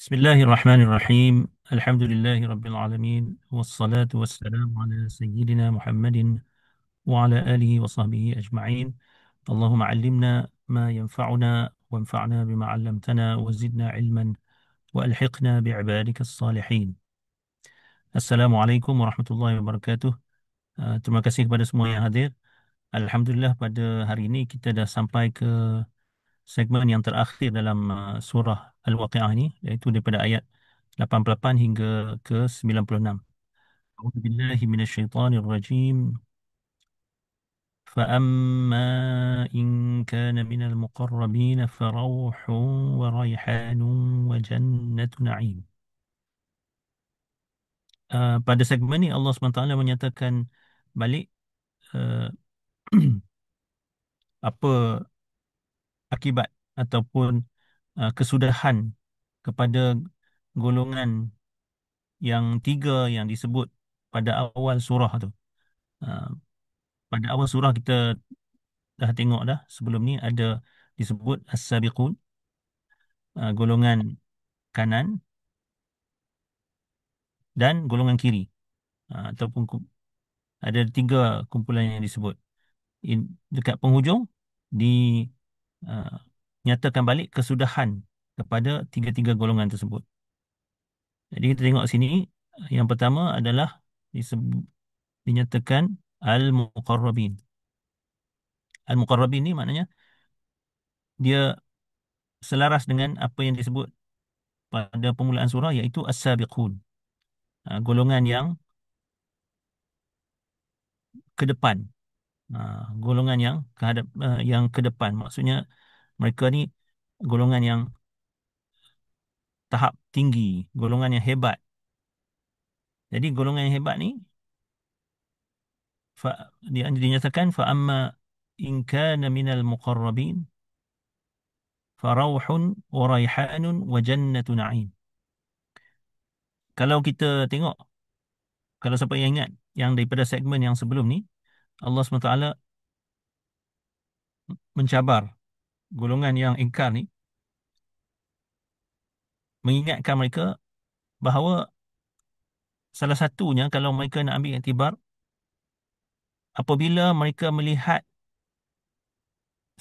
بسم الله الرحمن الرحيم. الحمد لله رب العالمين، والصلاة والسلام على سيدنا محمد وعلى آله وصحبه أجمعين. اللهم علمنا ما ينفعنا، وانفعنا بما علمتنا، وزدنا علما، وألحقنا بعبادك الصالحين. Assalamualaikum warahmatullahi wabarakatuh. Terima kasih kepada semua yang hadir. Alhamdulillah, pada hari ini kita dah sampai ke segmen yang terakhir dalam surah Al-Waqi'ah ini, iaitu daripada ayat 88 hingga ke 96. أعوذ بالله من الشيطان الرجيم. فأما إن كان من المقربين فروح وريحان وجنة نعيم. Pada segmen ini Allah SWT menyatakan balik uh, apa akibat ataupun kesudahan kepada golongan yang tiga yang disebut pada awal surah tu. Uh, Pada awal surah kita dah tengok dah, sebelum ni ada disebut as-sabiqun, golongan kanan dan golongan kiri. Ataupun ada tiga kumpulan yang disebut. Dekat penghujung dinyatakan balik kesudahan kepada tiga-tiga golongan tersebut. Jadi kita tengok sini, yang pertama adalah dinyatakan al-muqarrabin. Al-muqarrabin ni maknanya dia selaras dengan apa yang disebut pada permulaan surah, iaitu as-sabiqun, golongan yang ke depan. Golongan yang yang ke depan, maksudnya mereka ni golongan yang tahap tinggi, golongan yang hebat. Jadi golongan yang hebat ni dia dinyatakan fa amma in kana minal muqarrabin fa rauhun wa raihanun wa jannatu na'im. Kalau kita tengok, kalau siapa yang ingat yang daripada segmen yang sebelum ni, Allah SWT mencabar golongan yang ingkar ni, mengingatkan mereka bahawa salah satunya, kalau mereka nak ambil iktibar, apabila mereka melihat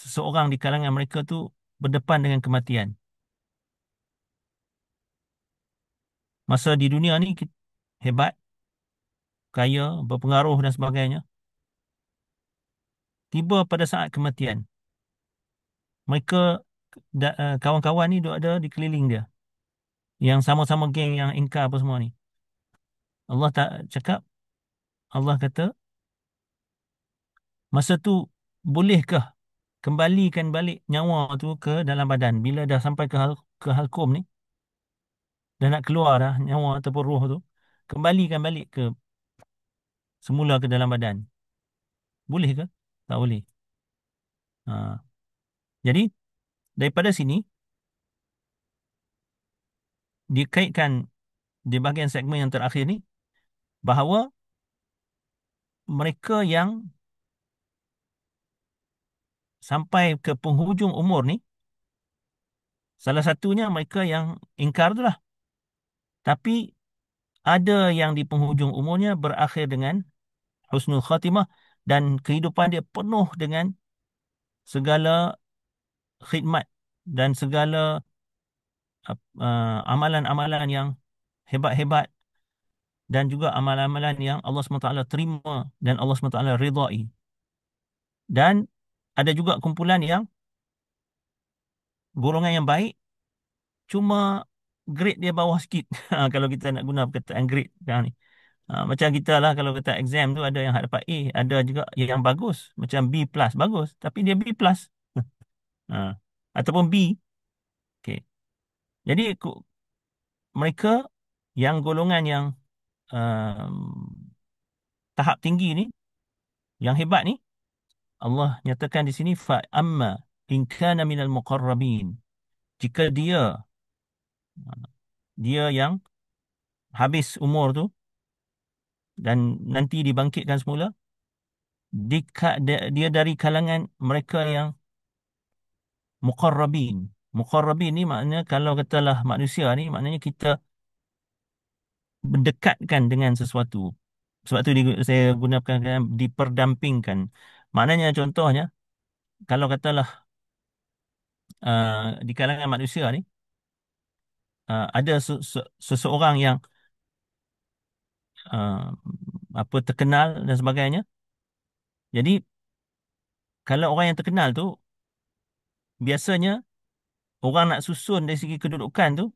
seseorang di kalangan mereka tu berdepan dengan kematian. Masa di dunia ni hebat, kaya, berpengaruh dan sebagainya. Tiba pada saat kematian, mereka kawan-kawan ni duk ada di keliling dia, yang sama-sama geng yang ingkar apa semua ni. Allah tak cakap, Allah kata, masa tu bolehkah kembalikan balik nyawa tu ke dalam badan bila dah sampai ke halkum ni, dah nak keluar dah nyawa ataupun roh tu, kembalikan balik ke semula ke dalam badan. Boleh ke? Tak boleh. Ha. Jadi daripada sini dikaitkan di bahagian segmen yang terakhir ni bahawa mereka yang sampai ke penghujung umur ni, salah satunya mereka yang ingkar tu lah. Tapi ada yang di penghujung umurnya berakhir dengan husnul khatimah, dan kehidupan dia penuh dengan segala khidmat dan segala amalan-amalan yang hebat-hebat, dan juga amalan-amalan yang Allah SWT terima dan Allah SWT ridai. Dan ada juga kumpulan yang golongan yang baik, cuma grade dia bawah sikit. Kalau kita nak guna perkataan grade sekarang ni. Macam kita lah, kalau kita exam tu ada yang dapat A, ada juga yang bagus. Macam B plus, bagus. Tapi dia B plus. Ha. Ataupun B. Okay. Jadi mereka yang golongan yang um, tahap tinggi ni, yang hebat ni, Allah nyatakan di sini fa amma in kana minal muqarrabin. Jika dia yang habis umur tu dan nanti dibangkitkan semula, dia dari kalangan mereka yang muqarrabin. Muqarrabin ni maknanya kalau katalah manusia ni maknanya kita berdekatkan dengan sesuatu. Sebab tu saya gunakan diperdampingkan. Maknanya contohnya kalau katalah di kalangan manusia ni ada seseorang yang uh, apa terkenal dan sebagainya. Jadi kalau orang yang terkenal tu biasanya orang nak susun dari segi kedudukan tu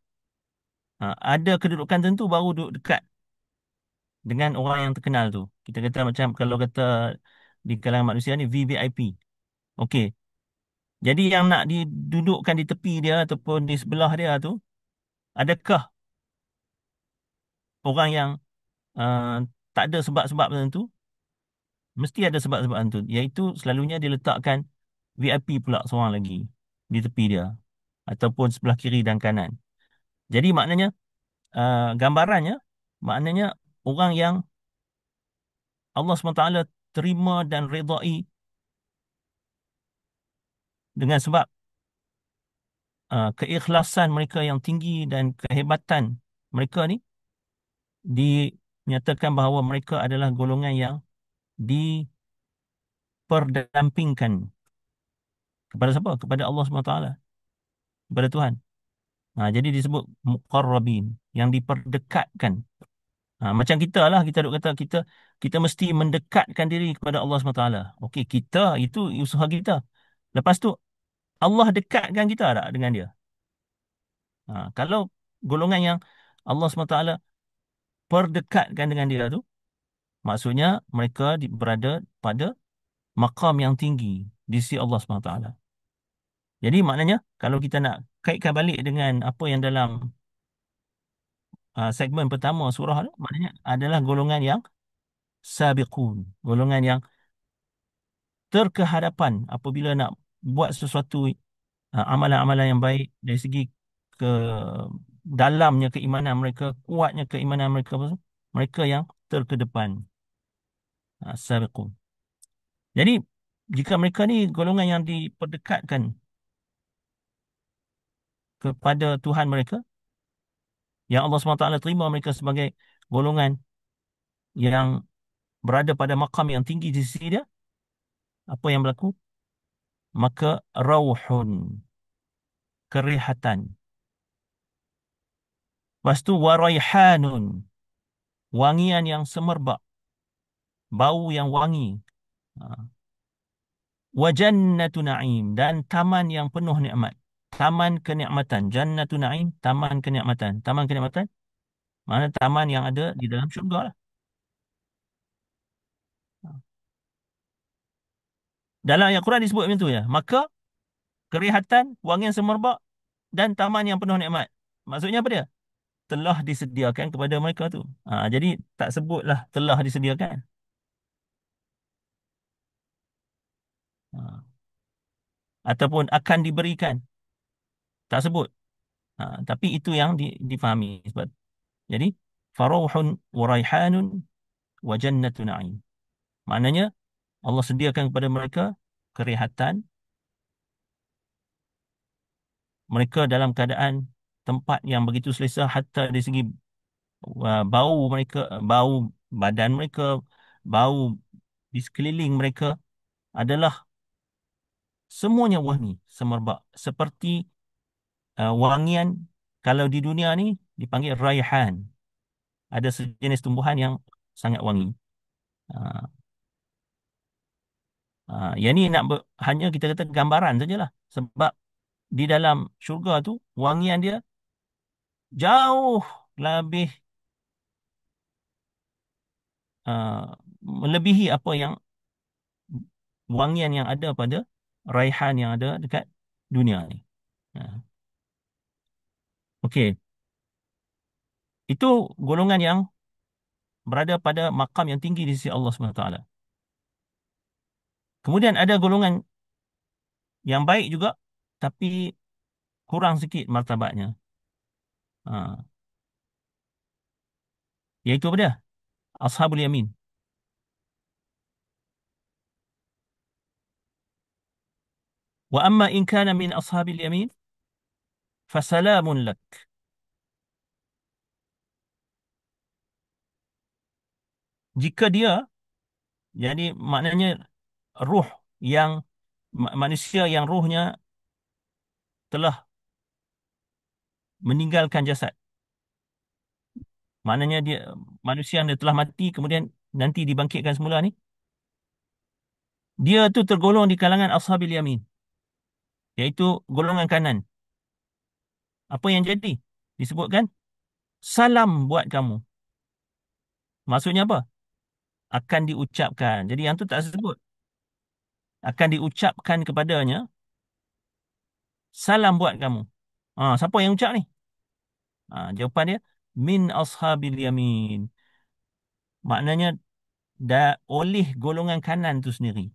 ada kedudukan tentu baru duduk dekat dengan orang yang terkenal tu. Kita kata macam kalau kata di kalangan manusia ni VVIP. Okey. Jadi yang nak didudukkan di tepi dia ataupun di sebelah dia tu adakah orang yang uh, tak ada sebab-sebab tertentu? Mesti ada sebab-sebab tertentu. Iaitu selalunya diletakkan VIP pula seorang lagi di tepi dia ataupun sebelah kiri dan kanan. Jadi maknanya gambarannya maknanya orang yang Allah SWT terima dan redai dengan sebab keikhlasan mereka yang tinggi dan kehebatan mereka ni dinyatakan bahawa mereka adalah golongan yang diperdampingkan kepada siapa? Kepada Allah SWT, kepada Tuhan. Jadi disebut muqarrabin, yang diperdekatkan. Macam kita lah, kita duk kata kita mesti mendekatkan diri kepada Allah SWT. Okey, kita itu usaha kita. Lepas tu Allah dekatkan kita tak dengan dia? Kalau golongan yang Allah SWT perdekatkan dengan dia tu, maksudnya mereka berada pada maqam yang tinggi di sisi Allah SWT. Jadi maknanya kalau kita nak kaitkan balik dengan apa yang dalam segmen pertama surah tu, maknanya adalah golongan yang sabiqun, golongan yang terkehadapan apabila nak buat sesuatu amalan-amalan yang baik dari segi ke dalamnya keimanan mereka, kuatnya keimanan mereka, mereka yang terkedepan, sabiqun. Jadi jika mereka ni golongan yang diperdekatkan kepada Tuhan mereka, yang Allah SWT terima mereka sebagai golongan yang berada pada makam yang tinggi di sisi dia, apa yang berlaku? Maka rauhun, kerehatan. Lepas tu waraihanun, wangian yang semerbak, bau yang wangi. Ha. Wa jannatu na'im, dan taman yang penuh nikmat. Taman kenikmatan. Jannatu na'im, taman kenikmatan. Taman kenikmatan, mana taman yang ada di dalam syurga lah. Dalam ayat Quran disebut macam tu ya. Maka kerehatan, wangian semerbak dan taman yang penuh nikmat. Maksudnya apa dia? Telah disediakan kepada mereka tu. Jadi tak sebutlah telah disediakan. Ha. Ataupun akan diberikan. Tak sebut. Tapi itu yang difahami. Sebab jadi farauhun wa raihanun wa jannatu na'im. Maknanya Allah sediakan kepada mereka kerehatan, mereka dalam keadaan tempat yang begitu selesa hatta dari segi bau mereka, bau badan mereka, bau di sekeliling mereka adalah semuanya wangi, semerbak. Seperti wangian kalau di dunia ni dipanggil raihan. Ada sejenis tumbuhan yang sangat wangi. Uh, yang ni hanya kita kata gambaran sajalah. Sebab di dalam syurga tu wangian dia jauh lebih melebihi apa yang wangian yang ada pada raihan yang ada dekat dunia ni. Uh, Okey, itu golongan yang berada pada makam yang tinggi di sisi Allah SWT. Kemudian ada golongan yang baik juga tapi kurang sikit martabatnya. Ha, iaitu apa dia? Ashabul Yamin. Wa amma in kana min ashabil yamin, fasalamun lak. Jika dia, jadi maknanya ruh yang manusia yang ruhnya telah meninggalkan jasad. Maknanya dia manusia yang telah mati kemudian nanti dibangkitkan semula ni, dia tu tergolong di kalangan ashabil yamin, iaitu golongan kanan. Apa yang jadi? Disebutkan salam buat kamu. Maksudnya apa? Akan diucapkan. Jadi yang tu tak sebut. Akan diucapkan kepadanya salam buat kamu. Siapa yang ucap ni? Jawapan dia min ashabil yamin. Maknanya oleh golongan kanan tu sendiri.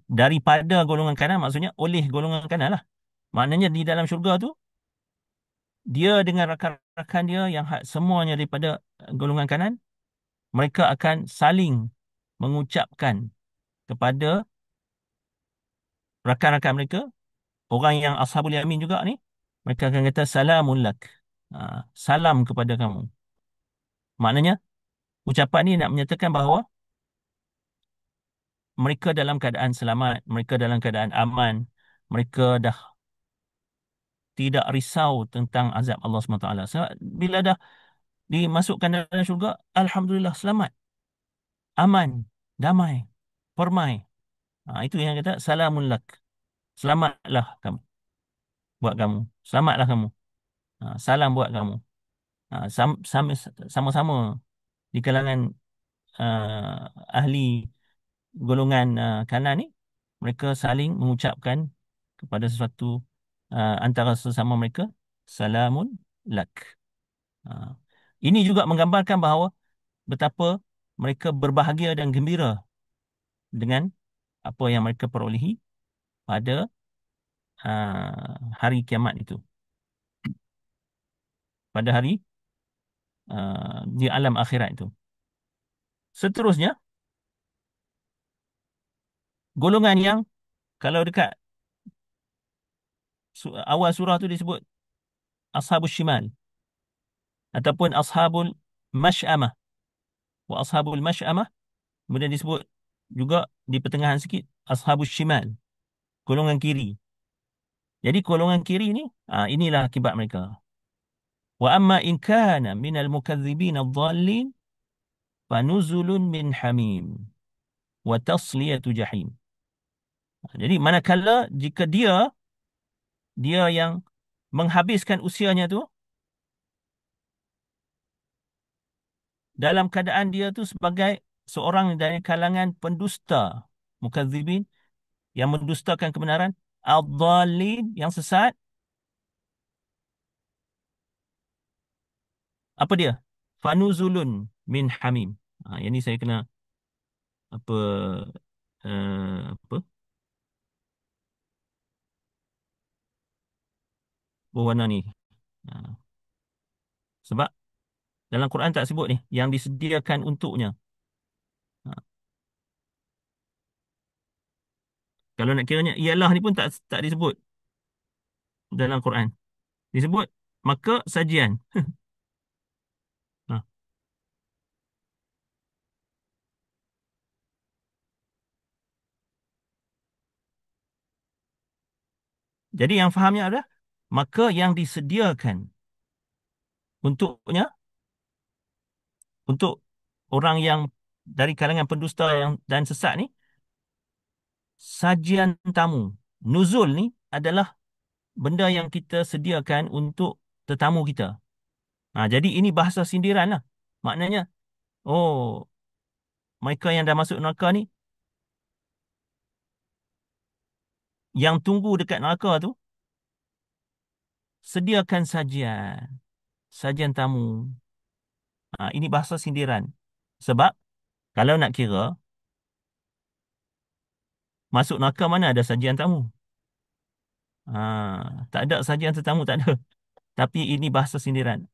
Daripada golongan kanan maksudnya oleh golongan kanan lah. Maknanya di dalam syurga tu dia dengan rakan-rakan dia yang semuanya daripada golongan kanan, mereka akan saling mengucapkan kepada rakan-rakan mereka, orang yang ashabul yamin juga ni, mereka akan kata salamun lak. Salam kepada kamu. Maknanya ucapan ni nak menyatakan bahawa mereka dalam keadaan selamat, mereka dalam keadaan aman, mereka dah tidak risau tentang azab Allah SWT. Sebab bila dah dimasukkan dalam syurga, alhamdulillah selamat, aman, damai, permai. Itu yang kata salamun lak. Selamatlah kamu, buat kamu. Selamatlah kamu. Salam buat kamu. Sama-sama di kalangan ahli golongan kanan ni, mereka saling mengucapkan kepada sesuatu antara sesama mereka, salamun lak. Ah, Ini juga menggambarkan bahawa betapa mereka berbahagia dan gembira dengan apa yang mereka perolehi pada hari kiamat itu, pada hari di alam akhirat itu. Seterusnya, golongan yang kalau dekat awal surah tu disebut ashabul shimal ataupun ashabul mash'amah. Wa ashabul mash'amah kemudian disebut juga di pertengahan sikit ashabul shimal, golongan kiri. Jadi golongan kiri ni, inilah akibat mereka. Wa amma in kana minal mukadzibin adh-dhallin fanuzulun min hamim wa tasliyatu jahim. Jadi manakala jika dia yang menghabiskan usianya tu dalam keadaan dia tu sebagai seorang dari kalangan pendusta, mukadzibin, yang mendustakan kebenaran, ad-dhalin, yang sesat, apa dia? Fanuzulun min hamim. Yang ni saya kena apa apa berwarna ni. Ha, sebab dalam Quran tak sebut ni yang disediakan untuknya. Ha, kalau nak kiranya ialah ni pun tak disebut dalam Quran. Disebut maka sajian. Ha, jadi yang fahamnya adalah maka yang disediakan untuknya, untuk orang yang dari kalangan pendusta yang dan sesat ni, sajian tamu. Nuzul ni adalah benda yang kita sediakan untuk tetamu kita. Jadi ini bahasa sindiran lah. Maknanya, oh, mereka yang dah masuk neraka ni, yang tunggu dekat neraka tu, sediakan sajian. Sajian tamu. Ini bahasa sindiran. Sebab, kalau nak kira, masuk neraka mana ada sajian tamu? Tak ada sajian tetamu, tak ada. Tapi ini bahasa sindiran.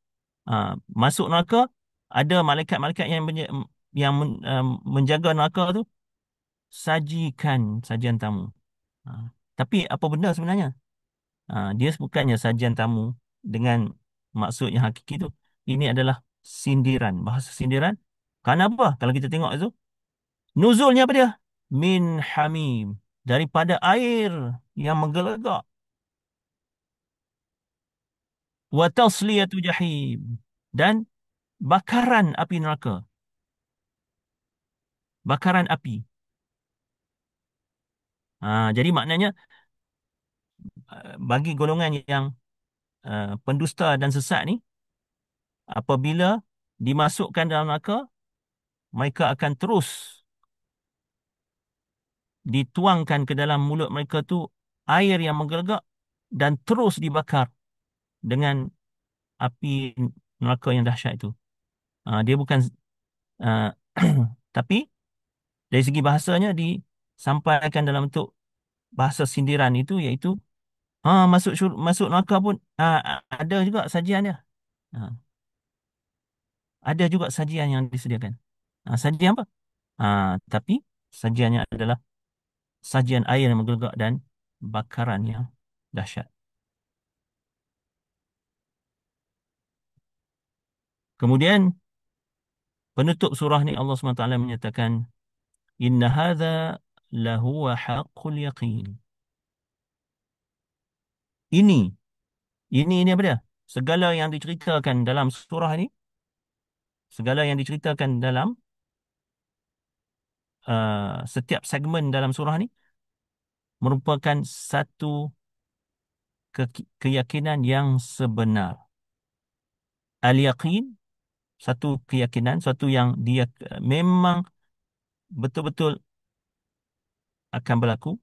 Masuk neraka, ada malaikat-malaikat yang menjaga neraka tu, sajikan sajian tamu. Tapi apa benda sebenarnya? Dia bukannya sajian tamu dengan maksud yang hakiki tu. Ini adalah sindiran, bahasa sindiran. Karena apa? Kalau kita tengok itu, nuzulnya apa dia? Min hamim. Daripada air yang menggelegak. Wa tasliyatu jahim. Dan bakaran api neraka. Bakaran api. Jadi maknanya bagi golongan yang pendusta dan sesat ni, apabila dimasukkan dalam neraka, mereka akan terus dituangkan ke dalam mulut mereka tu air yang menggelegak dan terus dibakar dengan api neraka yang dahsyat itu. Dia bukan uh, tapi dari segi bahasanya disampaikan dalam bentuk bahasa sindiran itu, iaitu masuk neraka pun ada juga sajiannya. Ah, ada juga sajian yang disediakan. Sajian apa? Tapi sajiannya adalah sajian air yang menggelegak dan bakaran yang dahsyat. Kemudian penutup surah ni Allah SWT menyatakan, Inna hadha lahuwa haqqul yaqin. Ini, ini apa dia? Segala yang diceritakan dalam surah ni, segala yang diceritakan dalam setiap segmen dalam surah ni merupakan satu keyakinan yang sebenar. Al-yaqin, satu keyakinan, satu yang dia memang betul-betul akan berlaku,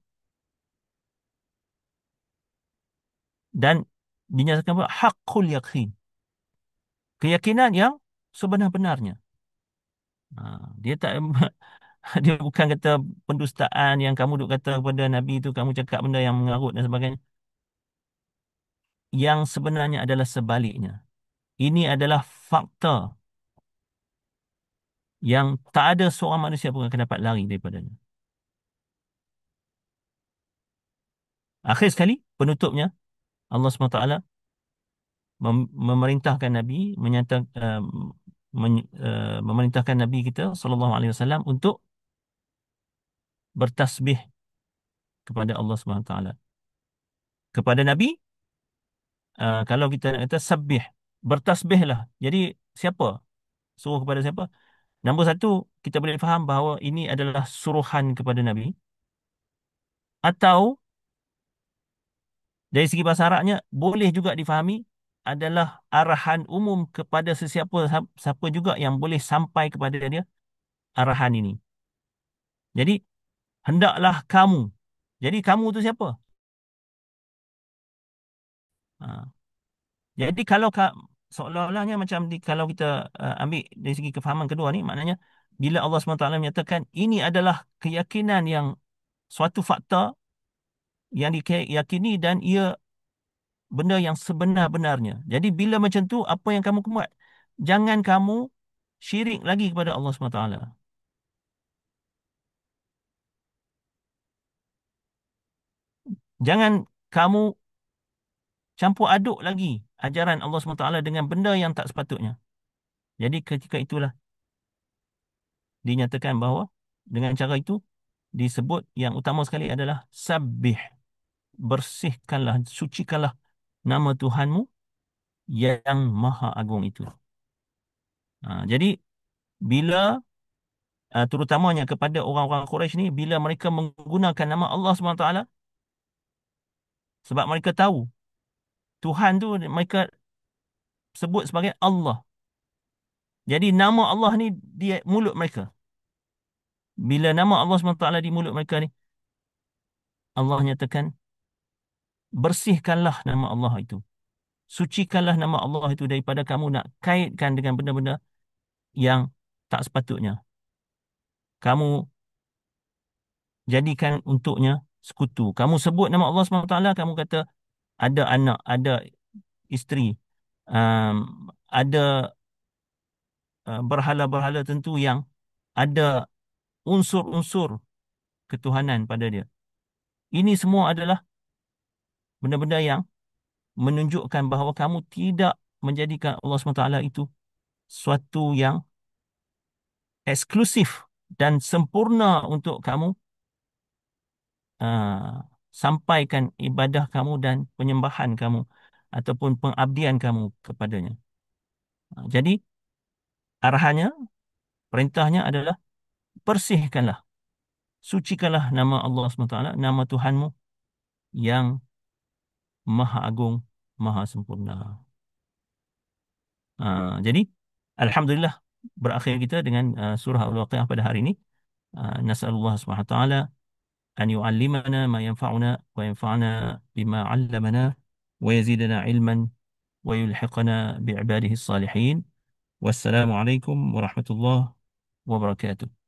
dan dinyatakan pula haqqul yaqin, keyakinan yang sebenar-benarnya. Dia tak dia bukan kata pendustaan yang kamu duk kata kepada Nabi itu, kamu cakap benda yang mengarut dan sebagainya. Yang sebenarnya adalah sebaliknya. Ini adalah fakta yang tak ada seorang manusia pun akan dapat lari daripadanya. Akhir sekali, penutupnya, Allah SWT memerintahkan Nabi, memerintahkan Nabi kita SAW untuk bertasbih kepada Allah SWT. Kepada Nabi, kalau kita nak kata sabih, bertasbihlah. Jadi siapa? Suruh kepada siapa? Nombor satu, kita boleh faham bahawa ini adalah suruhan kepada Nabi. Atau dari segi bahasa Arabnya, boleh juga difahami adalah arahan umum kepada sesiapa siapa juga yang boleh sampai kepada dia arahan ini. Jadi, hendaklah kamu. Jadi, kamu tu siapa? Ha. Jadi, kalau seolah-olahnya macam kalau kita ambil dari segi kefahaman kedua ni, maknanya bila Allah SWT menyatakan ini adalah keyakinan yang suatu fakta yang diyakini dan ia benda yang sebenar-benarnya. Jadi bila macam tu, apa yang kamu buat? Jangan kamu syirik lagi kepada Allah SWT. Jangan kamu campur aduk lagi ajaran Allah SWT dengan benda yang tak sepatutnya. Jadi ketika itulah dinyatakan bahawa dengan cara itu disebut yang utama sekali adalah sabbih. Bersihkanlah, sucikanlah nama Tuhanmu yang Maha Agung itu. Jadi bila terutamanya kepada orang-orang Quraisy ni, bila mereka menggunakan nama Allah SWT, sebab mereka tahu Tuhan tu mereka sebut sebagai Allah. Jadi nama Allah ni di mulut mereka. Bila nama Allah SWT di mulut mereka ni, Allah nyatakan, bersihkanlah nama Allah itu. Sucikanlah nama Allah itu daripada kamu nak kaitkan dengan benda-benda yang tak sepatutnya. Kamu jadikan untuknya sekutu. Kamu sebut nama Allah SWT, kamu kata ada anak, ada isteri, um, ada berhala-berhala tentu yang ada unsur-unsur ketuhanan pada dia. Ini semua adalah benda-benda yang menunjukkan bahawa kamu tidak menjadikan Allah SWT itu suatu yang eksklusif dan sempurna untuk kamu sampaikan ibadah kamu dan penyembahan kamu ataupun pengabdian kamu kepadanya. Jadi arahannya, perintahnya adalah bersihkanlah, sucikanlah nama Allah SWT, nama Tuhanmu yang Maha Agung, Maha Sempurna. Jadi, Alhamdulillah berakhir kita dengan surah Al-Waqiah pada hari ini. Nas'alullah SWT أن يعلمنا ما ينفعنا وينفعنا بما علمنا ويزيدنا علما ويلحقنا بعباده الصالحين. والسلام عليكم ورحمة الله وبركاته.